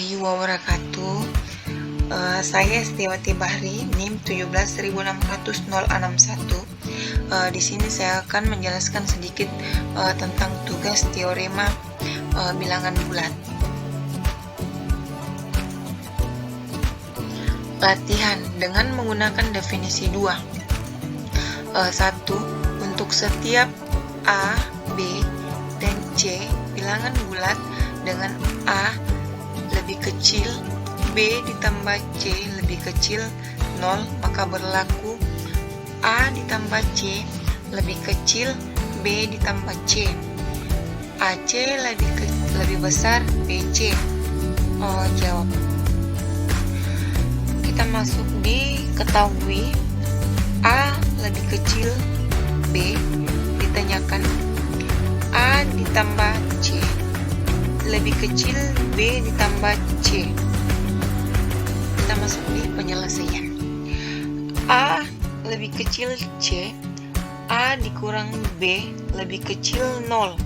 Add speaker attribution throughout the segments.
Speaker 1: warahmatullahi wabarakatuh. Saya Setiawati Bahri, NIM 17600-061. Di sini saya akan menjelaskan sedikit tentang tugas teorema bilangan bulat. Latihan dengan menggunakan definisi 2. 1. Untuk setiap A, B, dan C bilangan bulat dengan A lebih kecil, B ditambah C lebih kecil 0, maka berlaku A ditambah C lebih kecil B ditambah C. AC lebih besar BC. Jawab. Kita masuk di ketahui A lebih kecil B, ditanyakan A ditambah C lebih kecil B ditambah C. Kita masuk di penyelesaian. A lebih kecil C, A dikurang B lebih kecil 0.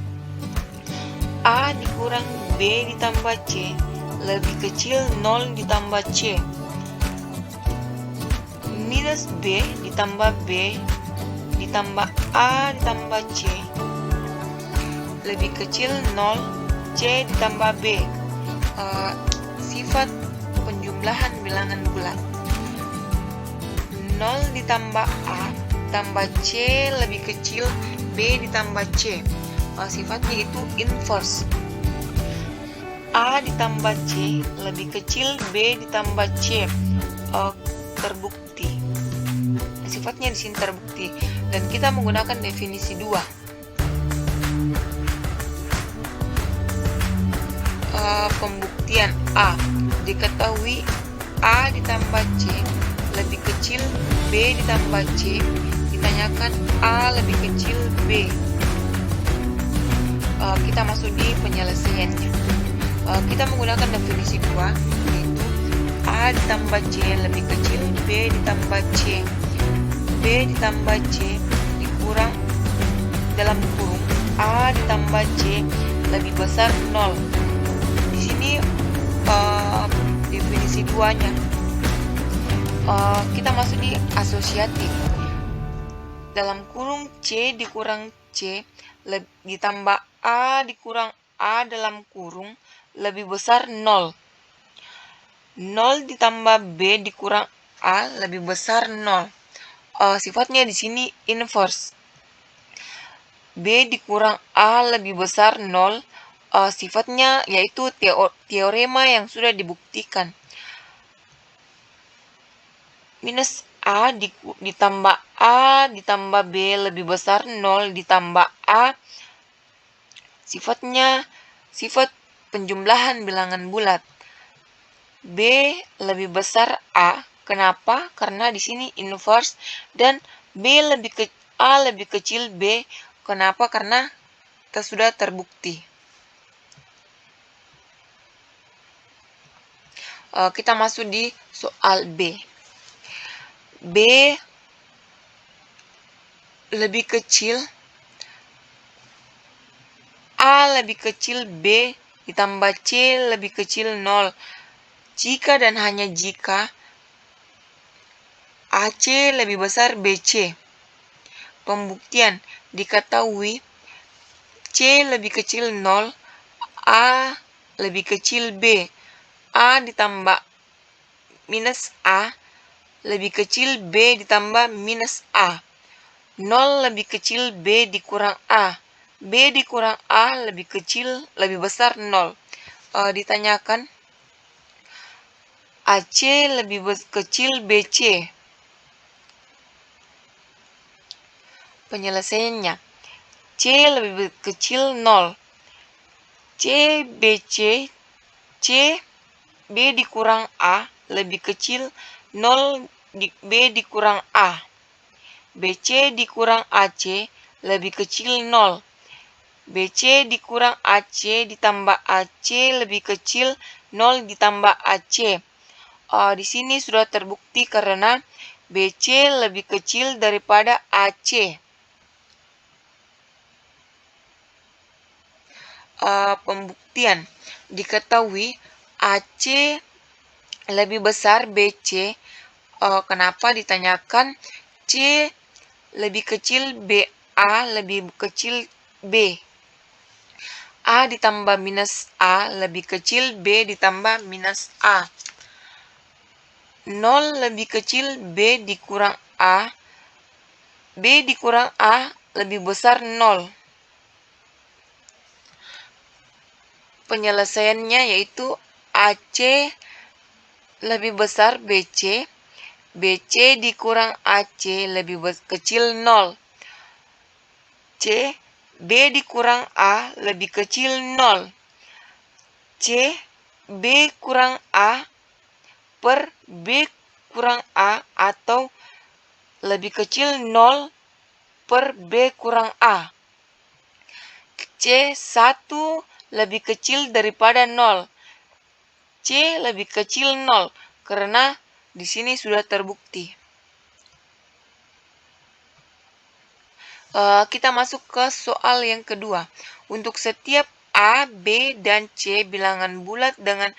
Speaker 1: A dikurang B ditambah C lebih kecil 0 ditambah C. Minus B ditambah B ditambah A ditambah C lebih kecil 0, C ditambah B. Sifat penjumlahan bilangan bulat. 0 ditambah A tambah C lebih kecil B ditambah C. Sifatnya itu inverse. A ditambah C lebih kecil B ditambah C. Terbukti. Sifatnya di sini terbukti dan kita menggunakan definisi 2. Pembuktian A. Diketahui A ditambah C lebih kecil B ditambah C, ditanyakan A lebih kecil B. Kita masuk di penyelesaiannya. Kita menggunakan definisi 2, yaitu A ditambah C lebih kecil B ditambah C. B ditambah C dikurang dalam kurung A ditambah C lebih besar 0. Di sini definisi 2-nya. Kita masuk di asosiatif. Dalam kurung C dikurang C ditambah A dikurang A dalam kurung lebih besar 0. 0 ditambah B dikurang A lebih besar 0. Sifatnya di sini inverse. B dikurang A lebih besar 0. Sifatnya yaitu teorema yang sudah dibuktikan. Minus A ditambah A ditambah B lebih besar 0 ditambah A. Sifatnya sifat penjumlahan bilangan bulat. B lebih besar A. Kenapa? Karena di sini inverse dan A lebih kecil B. Kenapa? Karena sudah terbukti. Kita masuk di soal B. B lebih kecil A lebih kecil B ditambah C lebih kecil 0. Jika dan hanya jika AC lebih besar BC. Pembuktian. Diketahui C lebih kecil 0, A lebih kecil B. A ditambah minus A lebih kecil B ditambah minus A. 0 lebih kecil B dikurang A. B dikurang A lebih besar 0. Ditanyakan AC lebih kecil BC. Penyelesaiannya. C lebih kecil 0. C BC. C B dikurang A lebih kecil 0 B dikurang A. BC dikurang AC lebih kecil 0. BC dikurang AC ditambah AC lebih kecil 0 ditambah AC. Di sini sudah terbukti karena BC lebih kecil daripada AC. Pembuktian. Diketahui AC lebih besar BC. Kenapa ditanyakan? C lebih kecil BA lebih kecil B. A ditambah minus A lebih kecil B ditambah minus A. 0 lebih kecil B dikurang A. B dikurang A lebih besar 0. Penyelesaiannya yaitu AC lebih besar BC. BC dikurang AC lebih kecil 0. C, B dikurang A lebih kecil 0. C, B kurang A per B kurang A atau lebih kecil 0 per B kurang A. C, 1 lebih kecil daripada 0. C lebih kecil 0 karena di sini sudah terbukti. Kita masuk ke soal yang kedua. Untuk setiap A, B, dan C bilangan bulat dengan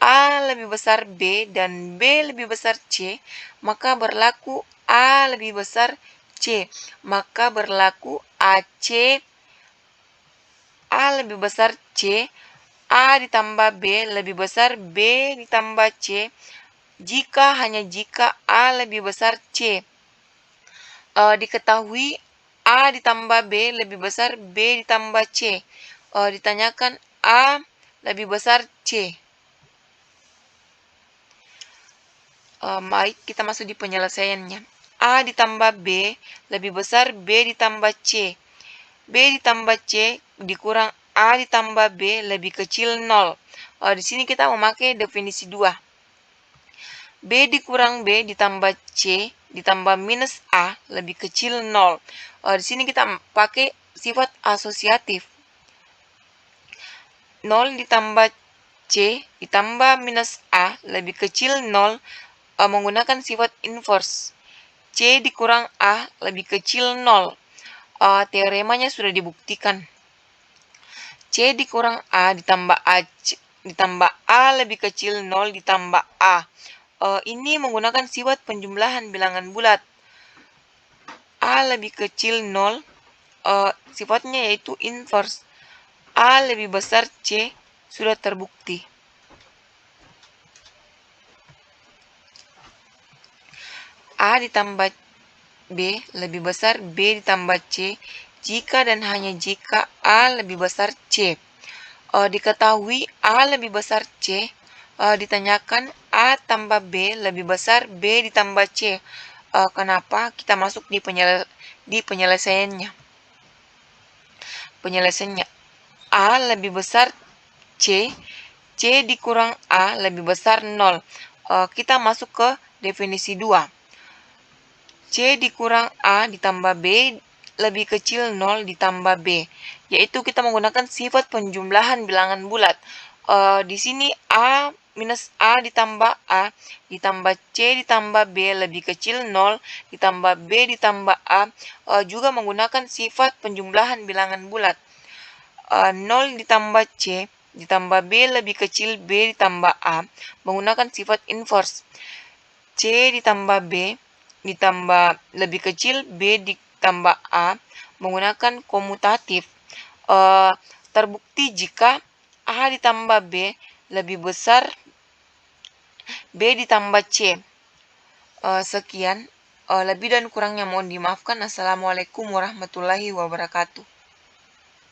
Speaker 1: A lebih besar B dan B lebih besar C, maka berlaku A lebih besar C. Maka berlaku AC A lebih besar C, A ditambah B lebih besar B ditambah C, hanya jika A lebih besar C. Diketahui A ditambah B lebih besar B ditambah C. Ditanyakan A lebih besar C. Mari kita masuk di penyelesaiannya. A ditambah B lebih besar B ditambah C. B ditambah C dikurang A ditambah B lebih kecil 0. Di sini kita memakai definisi 2. B dikurang B ditambah C ditambah minus A lebih kecil 0. Di sini kita pakai sifat asosiatif. 0 ditambah C ditambah minus A lebih kecil 0 menggunakan sifat inverse. C dikurang A lebih kecil 0. Teoremanya sudah dibuktikan. C dikurang A ditambah A lebih kecil 0 ditambah A. Ini menggunakan sifat penjumlahan bilangan bulat. A lebih kecil 0, sifatnya yaitu inverse. A lebih besar C sudah terbukti. A ditambah B lebih besar B ditambah C jika dan hanya jika A lebih besar C. Diketahui A lebih besar C, ditanyakan A tambah B lebih besar B ditambah C. Kenapa? Kita masuk di penyelesaiannya. Penyelesaiannya A lebih besar C, C dikurang A lebih besar 0. Kita masuk ke definisi 2. C dikurang A ditambah B lebih kecil 0 ditambah B, yaitu kita menggunakan sifat penjumlahan bilangan bulat. Di sini A minus A ditambah A ditambah C ditambah B lebih kecil 0 ditambah B ditambah A juga menggunakan sifat penjumlahan bilangan bulat. 0 ditambah C ditambah B lebih kecil B ditambah A menggunakan sifat inverse. C ditambah B ditambah lebih kecil B ditambah A menggunakan komutatif. Terbukti jika A ditambah B lebih besar B ditambah C. Sekian. Lebih dan kurangnya mohon dimaafkan. Assalamualaikum warahmatullahi wabarakatuh.